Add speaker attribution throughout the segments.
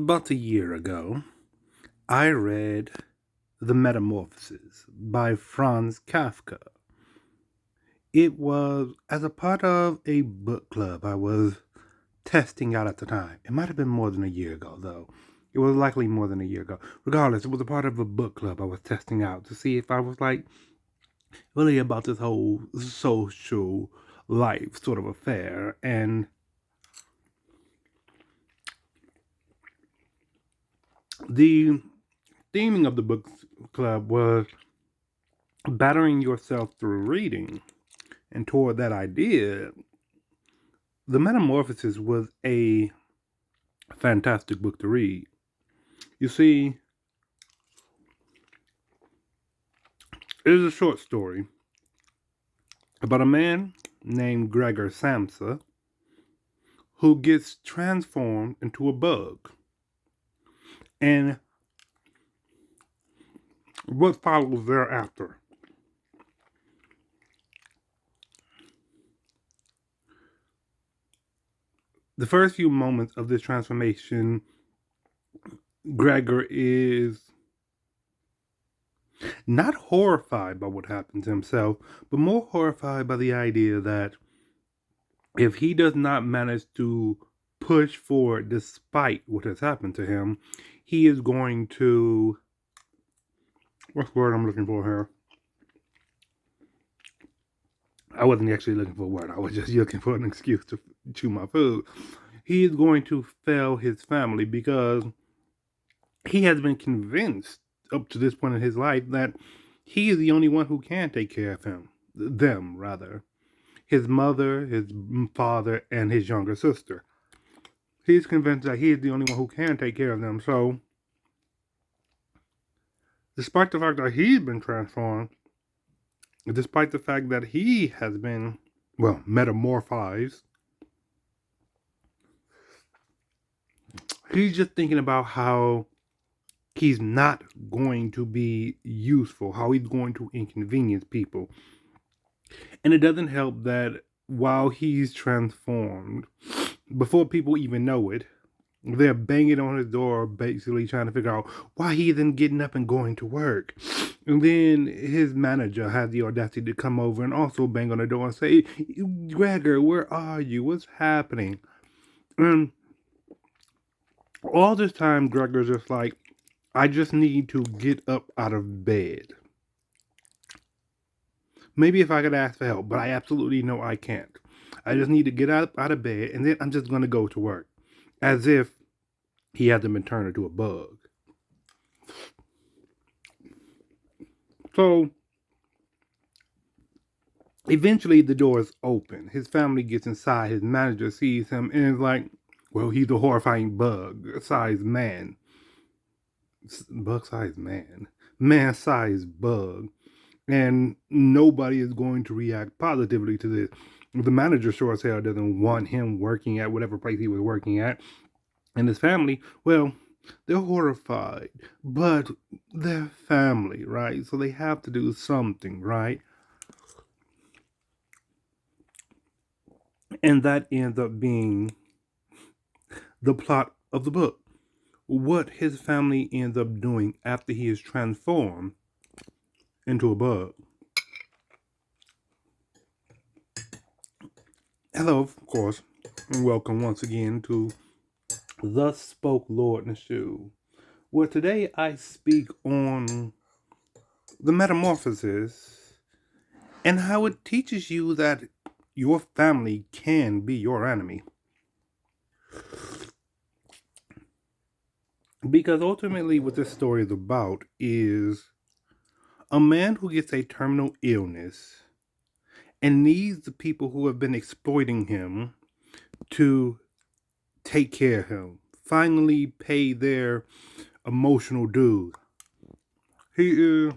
Speaker 1: About a year ago, I read The Metamorphosis by Franz Kafka. It was as a part of a book club I was testing out at the time. It might have been more than a year ago, though. It was likely more than a year ago. Regardless, it was a part of a book club I was testing out to see if I was really about this whole social life sort of affair. And the theming of the book club was battering yourself through reading. And toward that idea, The Metamorphosis was a fantastic book to read. You see, it is a short story about a man named Gregor Samsa who gets transformed into a bug. And what follows thereafter. The first few moments of this transformation, Gregor is not horrified by what happened to himself, but more horrified by the idea that if he does not manage to push forward despite what has happened to him, he is going to... What's the word I'm looking for here? I wasn't actually looking for a word. I was just looking for an excuse to chew my food. He is going to fail his family because he has been convinced up to this point in his life that he is the only one who can take care of them rather. His mother, his father, and his younger sister. He's convinced that he is the only one who can take care of them. So, despite the fact that he's been transformed, despite the fact that he has been, metamorphized, he's just thinking about how he's not going to be useful, how he's going to inconvenience people. And it doesn't help that while he's transformed, before people even know it, they're banging on his door, basically trying to figure out why he isn't getting up and going to work. And then his manager has the audacity to come over and also bang on the door and say, Gregor, where are you? What's happening? And all this time, Gregor's just like, I just need to get up out of bed. Maybe if I could ask for help, but I absolutely know I can't. I just need to get up out of bed, and then I'm just going to go to work. As if he hasn't been turned into a bug. So, eventually the door is open. His family gets inside. His manager sees him and is like, well, he's a horrifying bug-sized man. Bug-sized man. Man-sized bug. And nobody is going to react positively to this. The manager sure as hell doesn't want him working at whatever place he was working at. And his family, well, they're horrified. But they're family, right? So they have to do something, right? And that ends up being the plot of the book. What his family ends up doing after he is transformed into a bug. Hello, of course, and welcome once again to Thus Spoke Lord Nashu, where today I speak on the metamorphosis and how it teaches you that your family can be your enemy. Because ultimately what this story is about is a man who gets a terminal illness and needs the people who have been exploiting him to take care of him, finally pay their emotional dues. He is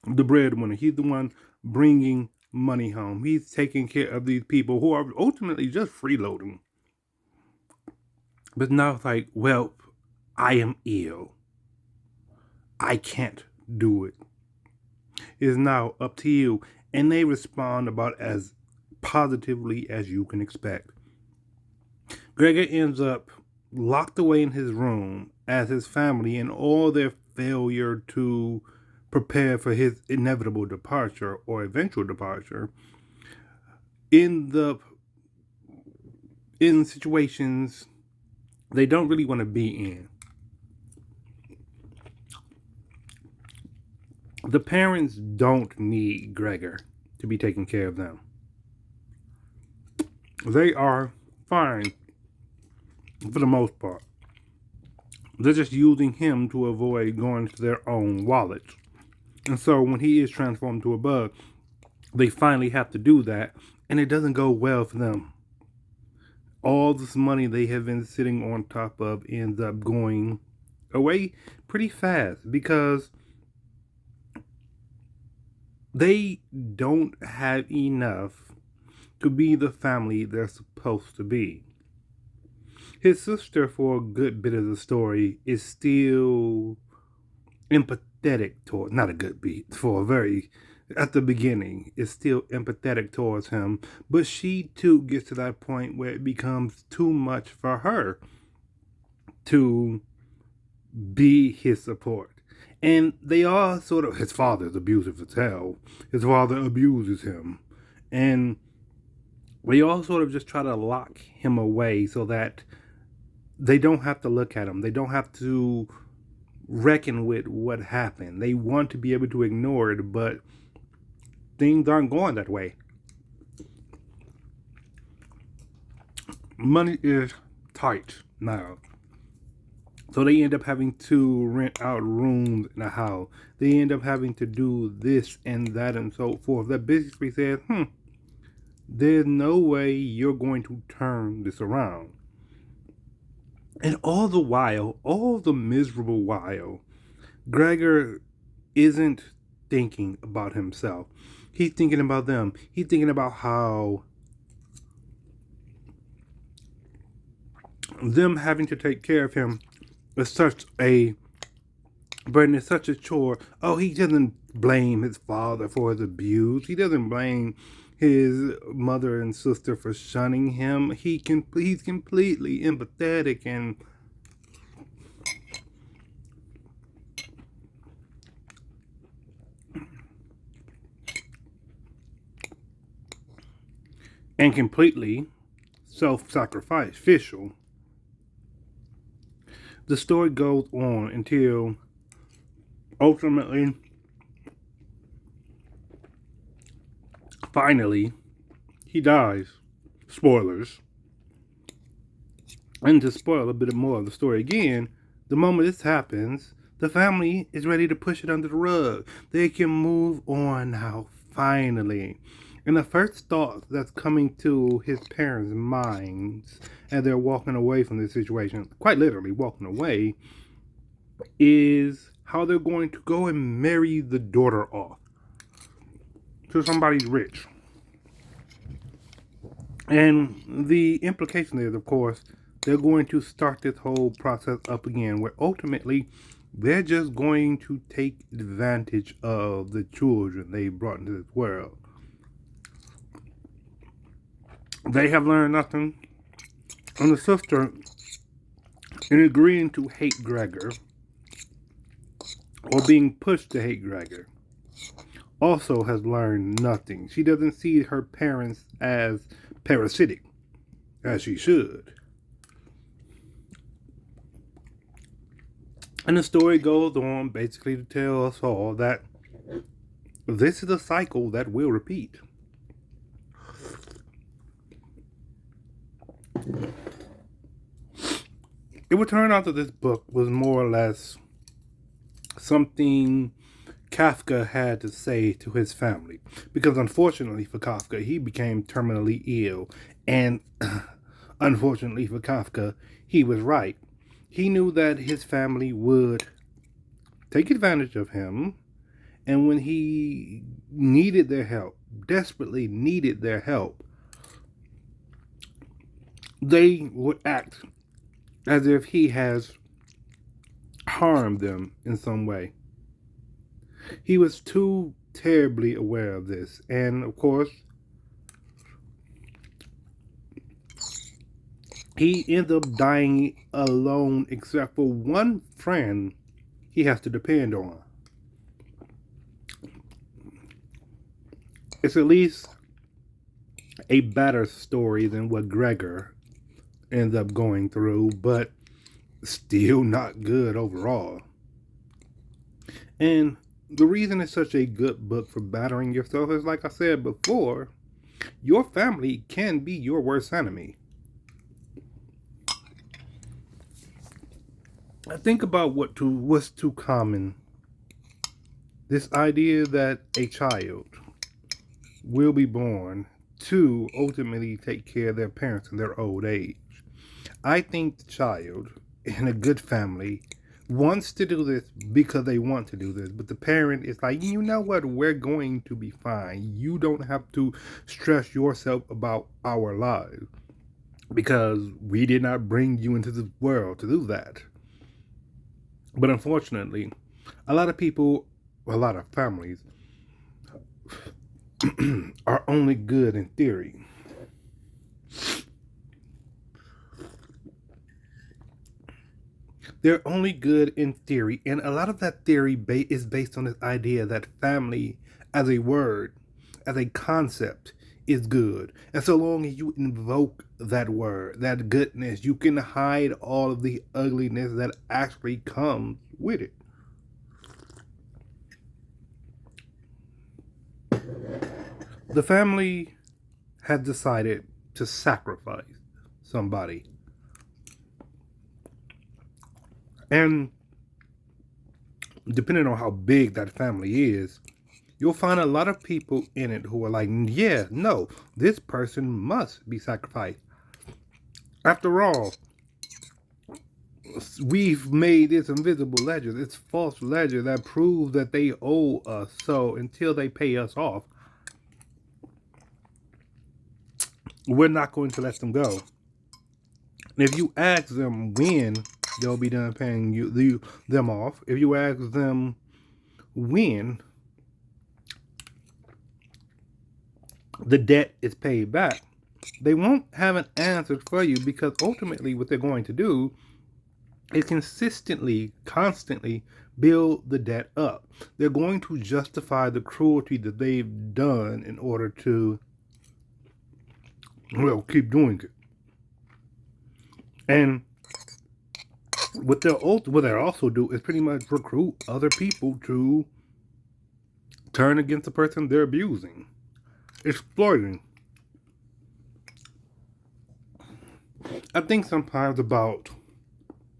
Speaker 1: the breadwinner. He's the one bringing money home. He's taking care of these people who are ultimately just freeloading. But now it's like, well, I am ill. I can't do it. It is now up to you. And they respond about as positively as you can expect. Gregor ends up locked away in his room as his family, in all their failure to prepare for his inevitable departure or eventual departure, in the in situations they don't really want to be in. The parents don't need Gregor to be taking care of them. They are fine for the most part. They're just using him to avoid going to their own wallets. And so when he is transformed to a bug, they finally have to do that, and it doesn't go well for them. All this money they have been sitting on top of ends up going away pretty fast because they don't have enough to be the family they're supposed to be. His sister, for a good bit of the story, is still empathetic toward, not a good beat, for a very, at the beginning, is still empathetic towards him, but she too gets to that point where it becomes too much for her to be his support. And they are sort of, his father's abusive as hell. His father abuses him. And they all sort of just try to lock him away so that they don't have to look at him. They don't have to reckon with what happened. They want to be able to ignore it, but things aren't going that way. Money is tight now. So they end up having to rent out rooms in a house. They end up having to do this and that and so forth. That basically says, there's no way you're going to turn this around. And all the while, all the miserable while, Gregor isn't thinking about himself. He's thinking about them. He's thinking about how them having to take care of him is such a burden, is such a chore. Oh, he doesn't blame his father for his abuse. He doesn't blame his mother and sister for shunning him. He's completely empathetic and completely self-sacrificial. The story goes on until ultimately, finally, he dies. Spoilers. And to spoil a bit more of the story again, the moment this happens, the family is ready to push it under the rug. They can move on now, finally. And the first thought that's coming to his parents' minds as they're walking away from this situation, quite literally walking away, is how they're going to go and marry the daughter off to somebody rich. And the implication is, of course, they're going to start this whole process up again, where ultimately they're just going to take advantage of the children they brought into this world. They have learned nothing. And the sister, in agreeing to hate Gregor, or being pushed to hate Gregor, also has learned nothing. She doesn't see her parents as parasitic, as she should. And the story goes on basically to tell us all that this is a cycle that will repeat. It would turn out that this book was more or less something Kafka had to say to his family. Because unfortunately for Kafka, he became terminally ill. And unfortunately for Kafka, he was right. He knew that his family would take advantage of him. And when he needed their help, desperately needed their help, they would act as if he has harmed them in some way. He was too terribly aware of this. And of course, He ends up dying alone, except for one friend he has to depend on. It's at least a better story than what Gregor ends up going through, but still not good overall. And the reason it's such a good book for battering yourself is, like I said before, your family can be your worst enemy. I think about what's too common. This idea that a child will be born to ultimately take care of their parents in their old age. I think the child in a good family wants to do this because they want to do this, but the parent is like, you know what, we're going to be fine. You don't have to stress yourself about our lives because we did not bring you into this world to do that. But unfortunately, a lot of people, a lot of families are only good in theory. They're only good in theory, and a lot of that theory is based on this idea that family, as a word, as a concept, is good. And so long as you invoke that word, that goodness, you can hide all of the ugliness that actually comes with it. The family has decided to sacrifice somebody. And depending on how big that family is, you'll find a lot of people in it who are like, yeah, no, this person must be sacrificed. After all, we've made this invisible ledger, this false ledger that proves that they owe us. So until they pay us off, we're not going to let them go. And if you ask them when they'll be done paying them off, if you ask them when the debt is paid back, they won't have an answer for you, because ultimately what they're going to do is consistently, constantly build the debt up. They're going to justify the cruelty that they've done in order to, well, keep doing it. And what they'll also do is pretty much recruit other people to turn against the person they're abusing, exploiting. I think sometimes about,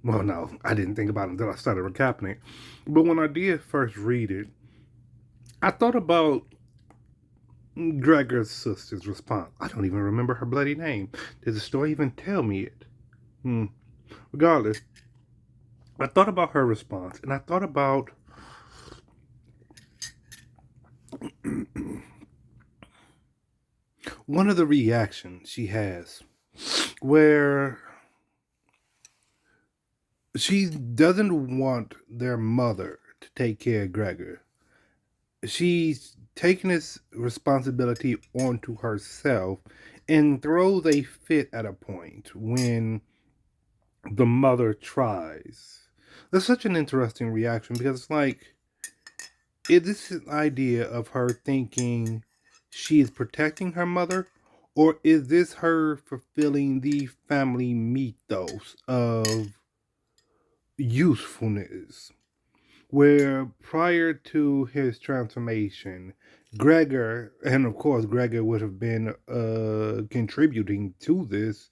Speaker 1: well, no, I didn't think about it until I started recapping it. But when I did first read it, I thought about Gregor's sister's response. I don't even remember her bloody name. Did the story even tell me it? Regardless, I thought about her response, and I thought about one of the reactions she has, where she doesn't want their mother to take care of Gregor. She's taking this responsibility onto herself and throws a fit at a point when the mother tries. That's such an interesting reaction, because it's like, this is an idea of her thinking she is protecting her mother, or is this her fulfilling the family mythos of usefulness? Where prior to his transformation, Gregor, and of course Gregor would have been contributing to this,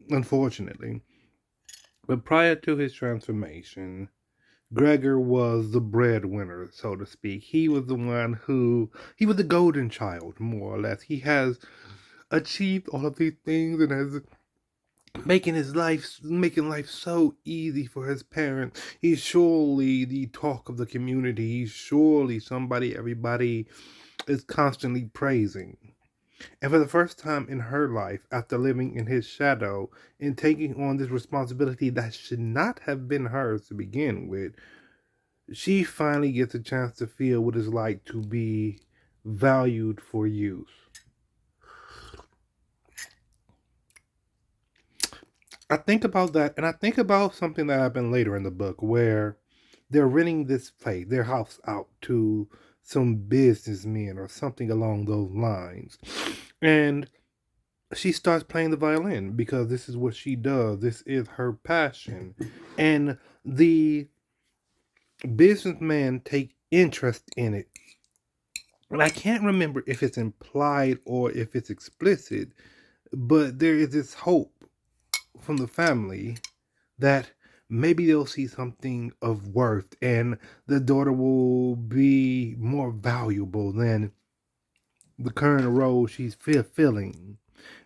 Speaker 1: unfortunately, but prior to his transformation, Gregor was the breadwinner, so to speak. He was the one he was the golden child, more or less. He has achieved all of these things and has making life so easy for his parents. He's surely the talk of the community. He's surely somebody everybody is constantly praising. And for the first time in her life, after living in his shadow and taking on this responsibility that should not have been hers to begin with, she finally gets a chance to feel what it's like to be valued for use. I think about that, and I think about something that happened later in the book where they're renting this place, their house out to some businessmen or something along those lines. And she starts playing the violin because this is what she does. This is her passion. And the businessmen take interest in it. And I can't remember if it's implied or if it's explicit, but there is this hope from the family that maybe they'll see something of worth and the daughter will be more valuable than the current role she's fulfilling.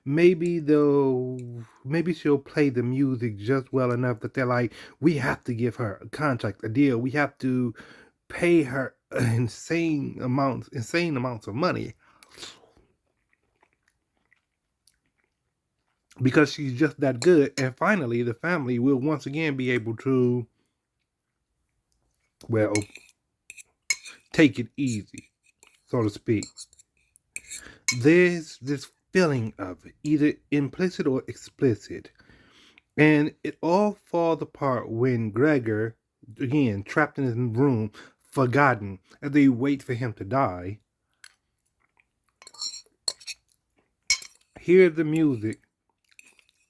Speaker 1: Maybe she'll play the music just well enough that they're like, we have to give her a contract, a deal. We have to pay her insane amounts of money because she's just that good. And finally, the family will once again be able to, well, take it easy, so to speak. There's this feeling of it, either implicit or explicit. And it all falls apart when Gregor, again, trapped in his room, forgotten, as they wait for him to die, hears the music,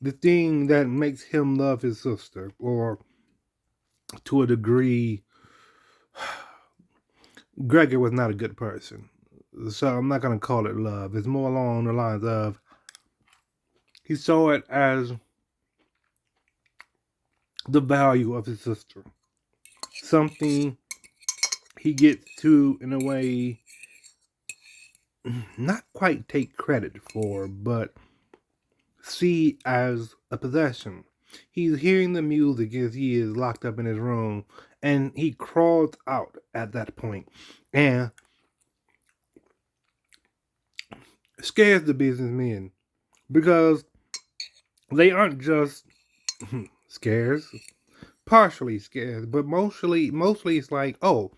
Speaker 1: the thing that makes him love his sister, or to a degree, Gregor was not a good person. So I'm not going to call it love. It's more along the lines of he saw it as the value of his sister. Something he gets to, in a way, not quite take credit for, but see as a possession. He's hearing the music as he is locked up in his room, and he crawls out at that point and scares the businessmen because they aren't just scares, partially scared, but mostly it's like, oh,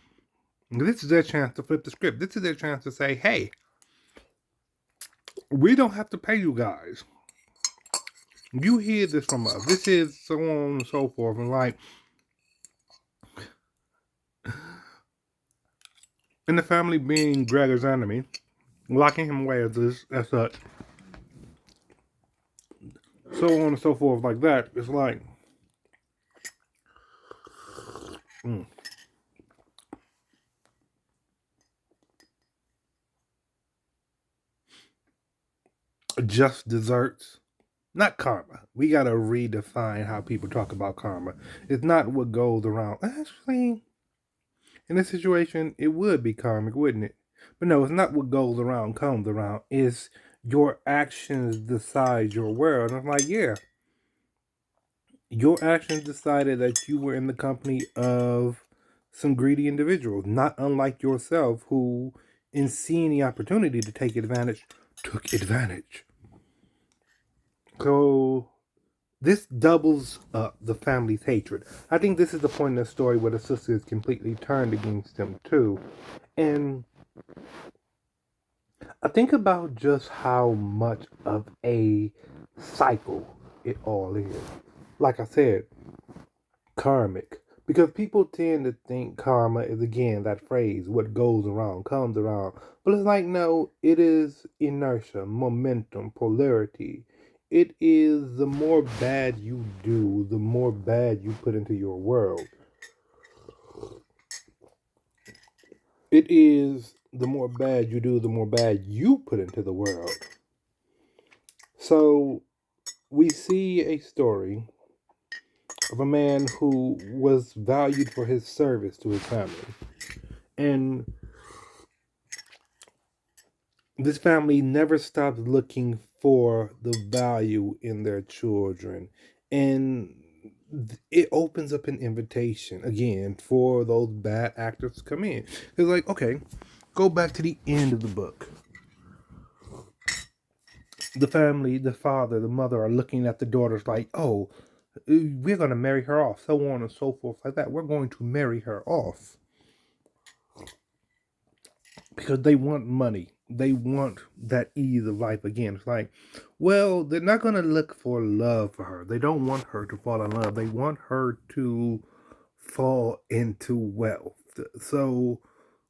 Speaker 1: this is their chance to flip the script. This is their chance to say, hey, we don't have to pay you guys. You hear this from us. This is so on and so forth. And like, and the family being Gregor's enemy, locking him away as such, so on and so forth, like that. It's like, just desserts, not karma. We gotta redefine how people talk about karma. It's not what goes around. Actually, in this situation, it would be karmic, wouldn't it? But no, it's not what goes around comes around. It's your actions decide your world. And I'm like, yeah, your actions decided that you were in the company of some greedy individuals, not unlike yourself, who, in seeing the opportunity to take advantage, took advantage. So this doubles up the family's hatred. I think this is the point in the story where the sister is completely turned against him too. And I think about just how much of a cycle it all is. Like I said, karmic. Because people tend to think karma is, again, that phrase, what goes around comes around. But it's like, no, it is inertia, momentum, polarity. It is the more bad you do, the more bad you put into your world. It is the more bad you do, the more bad you put into the world. So we see a story of a man who was valued for his service to his family. And this family never stops looking for the value in their children. And it opens up an invitation, again, for those bad actors to come in. It's like, okay, go back to the end of the book. The family, the father, the mother are looking at the daughters like, oh, we're going to marry her off, so on and so forth like that. We're going to marry her off because they want money. they want that ease of life again. It's like, well, they're not going to look for love for her. They don't want her to fall in love. They want her to fall into wealth. So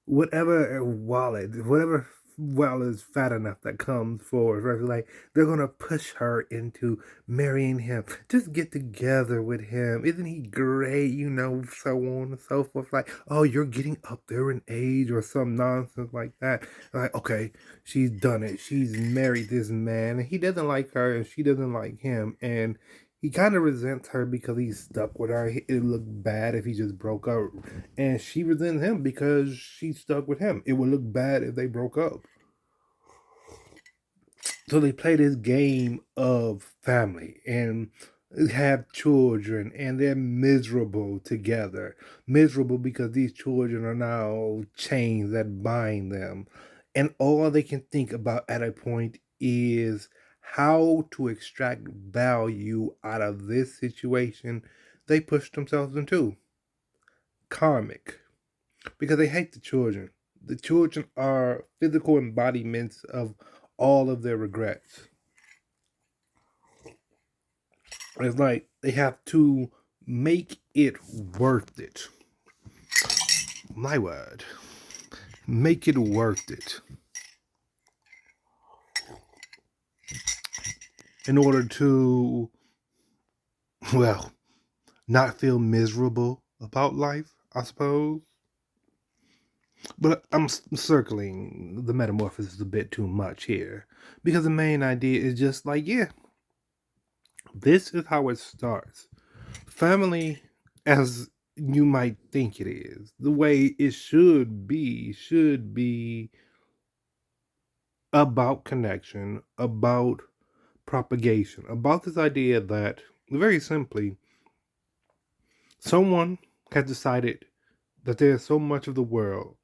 Speaker 1: whatever wallet is fat enough that comes forward, right? Like they're gonna push her into marrying him. Just get together with him. Isn't he great? So on and so forth. Like, oh, you're getting up there in age or some nonsense like that. Like, okay, she's done it. She's married this man, and he doesn't like her, and she doesn't like him, and he kind of resents her because he's stuck with her. It would look bad if he just broke up. And she resents him because she's stuck with him. It would look bad if they broke up. So they play this game of family and have children, and they're miserable together. Miserable because these children are now chains that bind them. And all they can think about at a point is how to extract value out of this situation they pushed themselves into. Karmic. Because they hate the children. The children are physical embodiments of all of their regrets. It's like they have to make it worth it. My word. Make it worth it. In order to, well, not feel miserable about life, I suppose. But I'm circling the metamorphosis a bit too much here. Because the main idea is just like, yeah, this is how it starts. Family, as you might think it is, the way it should be about connection, about propagation, about this idea that, very simply, someone has decided that there's so much of the world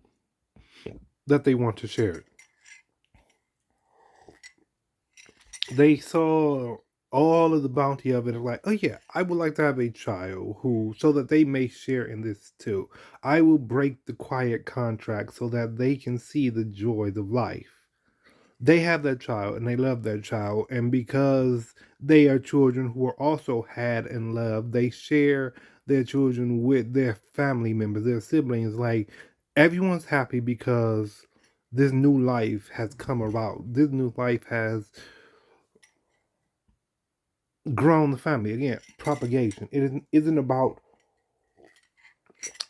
Speaker 1: that they want to share it. They saw all of the bounty of it and like, oh yeah, I would like to have a child who, so that they may share in this too. I will break the quiet contract so that they can see the joys of life. They have that child and they love that child, and because they are children who are also had and loved, they share their children with their family members, their siblings. Like, everyone's happy because this new life has come about. This new life has grown the family. Again, propagation. Isn't about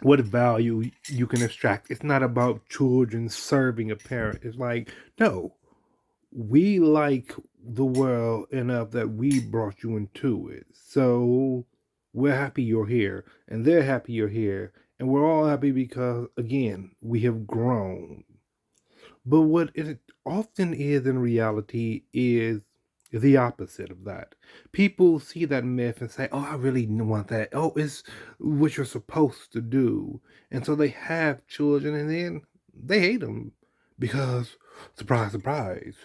Speaker 1: what value you can extract. It's not about children serving a parent. It's like, no, we like the world enough that we brought you into it. So we're happy you're here, and they're happy you're here, and we're all happy because, again, we have grown. But what it often is in reality is the opposite of that. People see that myth and say, oh, I really want that. Oh, it's what you're supposed to do. And so they have children and then they hate them because, surprise, surprise,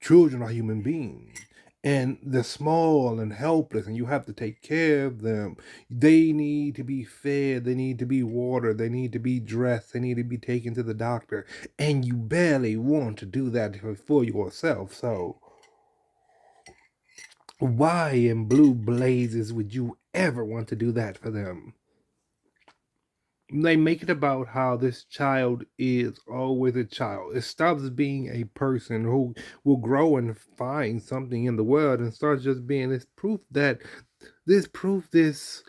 Speaker 1: children are human beings. And they're small and helpless, and you have to take care of them. They need to be fed, they need to be watered, they need to be dressed, they need to be taken to the doctor. And you barely want to do that for yourself. So, why in blue blazes would you ever want to do that for them? They make it about how this child is always a child. It stops being a person who will grow and find something in the world and starts just being this proof that this what's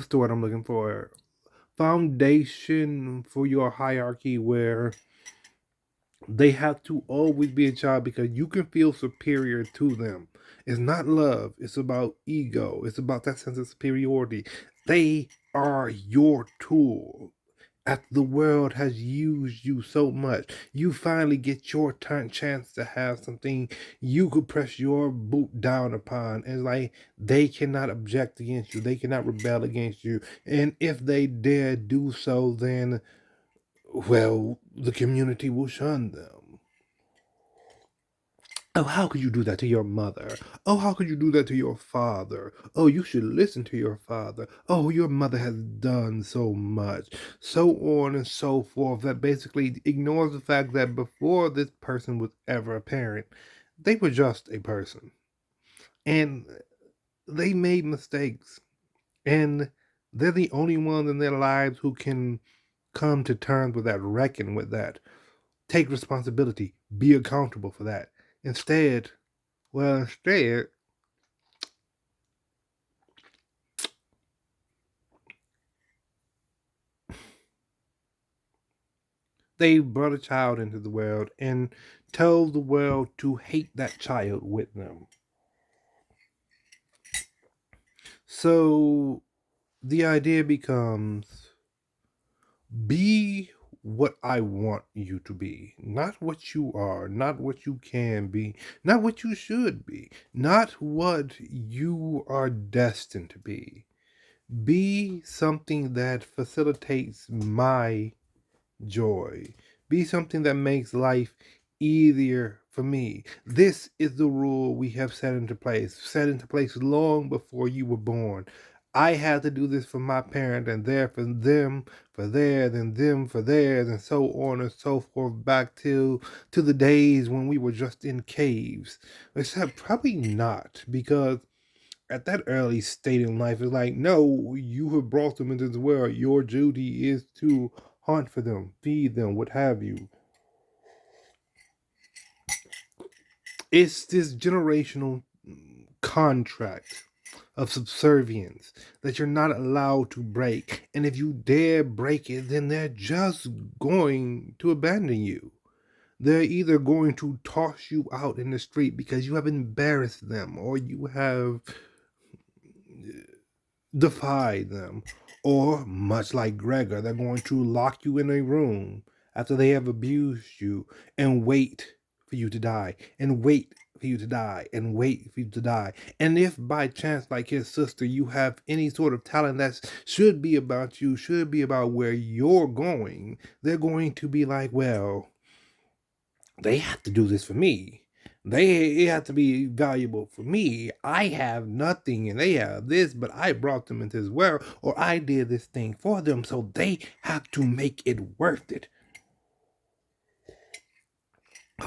Speaker 1: the word I'm looking for? Foundation for your hierarchy where they have to always be a child because you can feel superior to them. It's not love. It's about ego. It's about that sense of superiority. They are your tool. After the world has used you so much, you finally get your chance to have something you could press your boot down upon. And like, they cannot object against you. They cannot rebel against you. And if they dare do so, then, well, the community will shun them. Oh, how could you do that to your mother? Oh, how could you do that to your father? Oh, you should listen to your father. Oh, your mother has done so much. So on and so forth. That basically ignores the fact that before this person was ever a parent, they were just a person. And they made mistakes. And they're the only ones in their lives who can come to terms with that, reckon with that, take responsibility, be accountable for that. Instead, instead, they brought a child into the world and told the world to hate that child with them. So the idea becomes, be what I want you to be, not what you are, not what you can be, not what you should be, not what you are destined to be. Be something that facilitates my joy. Be something that makes life easier for me. This is the rule we have set into place long before you were born. I had to do this for my parent, and there for them, for theirs, and them for theirs, and so on and so forth, back to the days when we were just in caves. Except probably not, because at that early state in life, it's like, no, you have brought them into the world. Your duty is to hunt for them, feed them, what have you. It's this generational contract of subservience that you're not allowed to break. And if you dare break it, then they're just going to abandon you. They're either going to toss you out in the street because you have embarrassed them, or you have defy them. Or, much like Gregor, they're going to lock you in a room after they have abused you and wait for you to die, and wait for you to die, and wait for you to die. And if by chance, like his sister, you have any sort of talent that should be about you, should be about where you're going, they're going to be like, well, they have to do this for me. It have to be valuable for me. I have nothing and they have this, but I brought them into this world, or I did this thing for them, so they have to make it worth it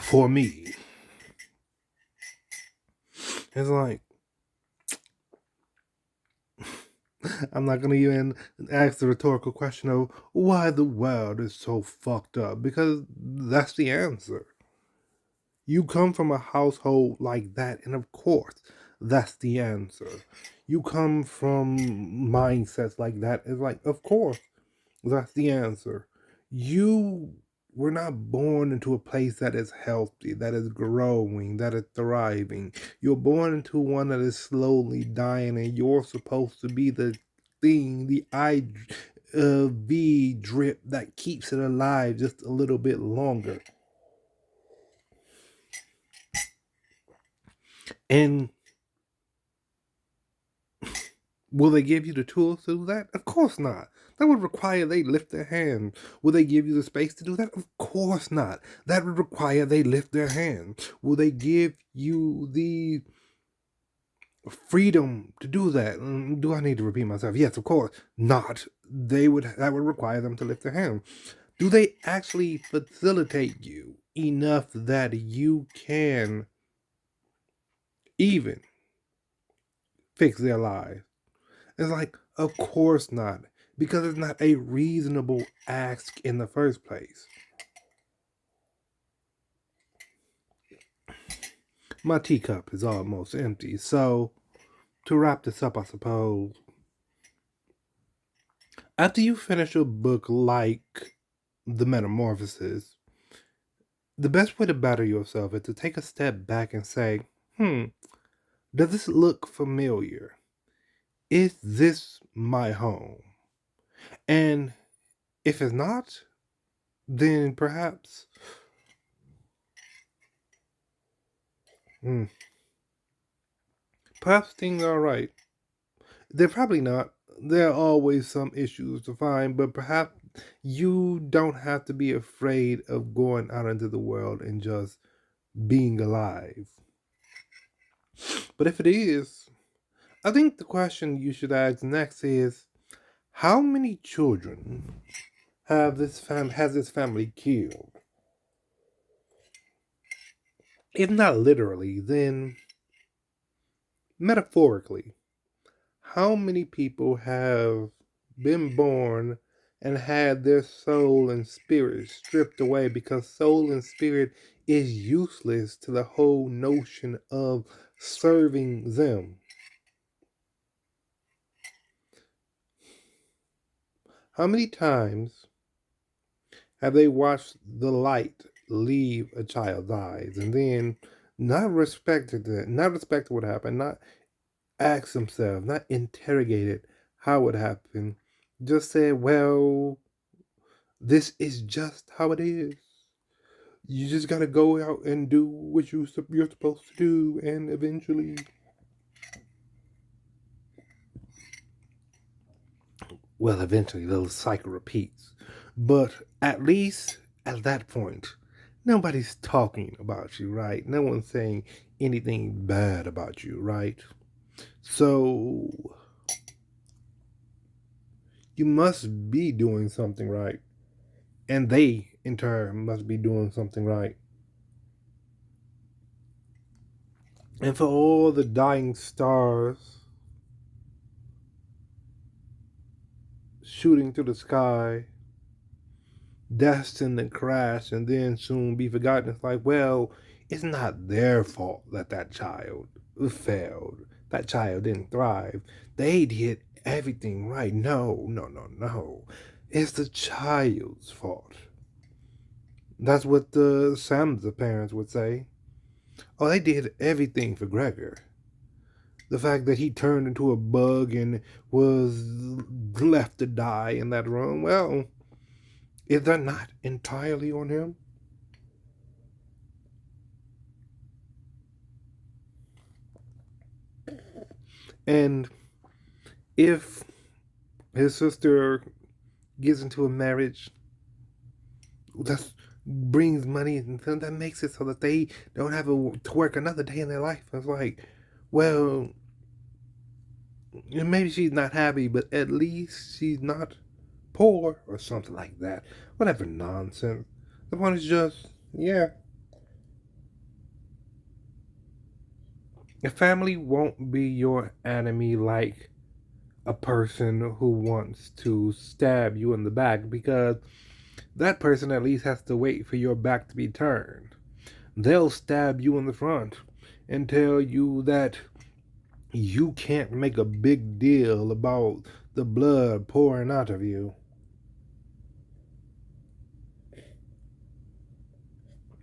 Speaker 1: for me. It's like, I'm not going to even ask the rhetorical question of why the world is so fucked up, because that's the answer. You come from a household like that, and of course, that's the answer. You come from mindsets like that, it's like, of course, that's the answer. You were not born into a place that is healthy, that is growing, that is thriving. You're born into one that is slowly dying, and you're supposed to be the thing, the IV drip that keeps it alive just a little bit longer. And will they give you the tools to do that? Of course not. That would require they lift their hand. Will they give you the space to do that? Of course not. That would require they lift their hand. Will they give you the freedom to do that? Do I need to repeat myself? Yes, of course not. That would require them to lift their hand. Do they actually facilitate you enough that you can even fix their lives? It's like, of course not, because it's not a reasonable ask in the first place. My teacup is almost empty, so to wrap this up, I suppose, after you finish a book like The Metamorphosis, the best way to better yourself is to take a step back and say, does this look familiar? Is this my home? And if it's not, then hmm, perhaps things are right. They're probably not. There are always some issues to find, but perhaps you don't have to be afraid of going out into the world and just being alive. But if it is, I think the question you should ask next is, how many children has this family killed? If not literally, then metaphorically. How many people have been born and had their soul and spirit stripped away because soul and spirit is useless to the whole notion of serving them? How many times have they watched the light leave a child's eyes and then not respected what happened, not asked themselves, not interrogated how it happened, just said, well, this is just how it is. You just gotta go out and do what you're supposed to do, and eventually, well, eventually the cycle repeats. But at least at that point, nobody's talking about you, right? No one's saying anything bad about you, right? So you must be doing something right. And they, in turn, must be doing something right. And for all the dying stars shooting through the sky, destined to crash and then soon be forgotten, it's like, well, it's not their fault that that child failed. That child didn't thrive. They did everything right. No, no, no, no. It's the child's fault. That's what the Sam's parents would say. Oh, they did everything for Gregor. The fact that he turned into a bug and was left to die in that room, well, is that not entirely on him? And if his sister gets into a marriage that brings money and that makes it so that they don't have to work another day in their life, it's like, well, maybe she's not happy, but at least she's not poor or something like that. Whatever nonsense. The point is just, yeah. A family won't be your enemy like a person who wants to stab you in the back, because that person at least has to wait for your back to be turned. They'll stab you in the front and tell you that you can't make a big deal about the blood pouring out of you.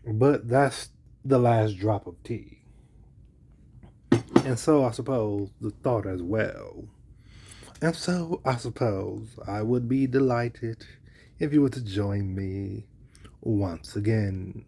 Speaker 1: But that's the last drop of tea. And so I suppose the thought as well. And so I suppose I would be delighted if you were to join me once again.